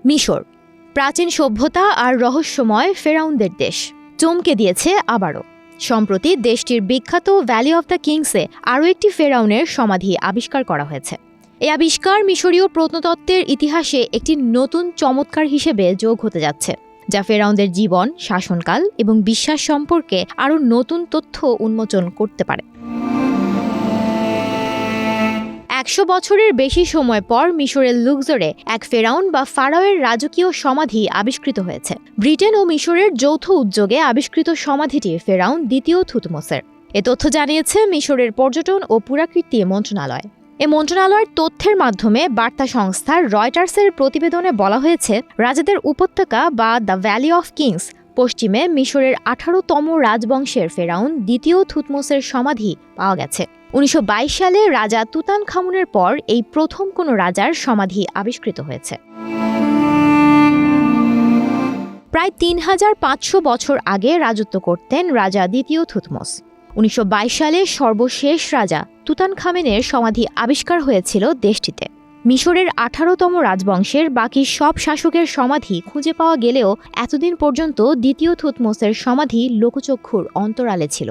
মিশর, প্রাচীন সভ্যতা আর রহস্যময় ফেরাউনদের দেশ, চমকে দিয়েছে আবারও। সম্প্রতি দেশটির বিখ্যাত ভ্যালি অফ দ্য কিংসে আরও একটি ফেরাউনের সমাধি আবিষ্কার করা হয়েছে। এই আবিষ্কার মিশরীয় প্রত্নতত্ত্বের ইতিহাসে একটি নতুন চমৎকার হিসেবে যোগ হতে যাচ্ছে, যা ফেরাউনদের জীবন, শাসনকাল এবং বিশ্বাস সম্পর্কে আরও নতুন তথ্য উন্মোচন করতে পারে। ১০০ বছরের বেশি সময় পর মিশরের লুক্সোরে এক ফেরাউন বা ফারাওয়ের রাজকীয় সমাধি আবিষ্কৃত হয়েছে। ব্রিটেন ও মিশরের যৌথ উদ্যোগে আবিষ্কৃত সমাধিটি ফেরাউন দ্বিতীয় থুতমোসের। এ তথ্য জানিয়েছে মিশরের পর্যটন ও পুরাকীর্তি মন্ত্রণালয়। এই মন্ত্রণালয়ের তথ্যের মাধ্যমে বার্তা সংস্থা রয়টার্সের প্রতিবেদনে বলা হয়েছে, রাজাদের উপত্যকা বা দ্য ভ্যালি অফ কিংস পশ্চিমে মিশরের ১৮তম রাজবংশের ফেরাউন দ্বিতীয় থুতমোসের সমাধি পাওয়া গেছে। ১৯২২ সালে রাজা তুতানখামুনের পর এই প্রথম কোনো রাজার সমাধি আবিষ্কৃত হয়েছে। প্রায় ৩৫০০ বছর আগে রাজত্ব করতেন রাজা দ্বিতীয় থুতমোস। ১৯২২ সালে সর্বশেষ রাজা তুতানখামেনের সমাধি আবিষ্কার হয়েছিল দেশটিতে। মিশরের ১৮তম রাজবংশের বাকি সব শাসকের সমাধি খুঁজে পাওয়া গেলেও এতদিন পর্যন্ত দ্বিতীয় থুতমোসের সমাধি লোকচক্ষুর অন্তরালে ছিল।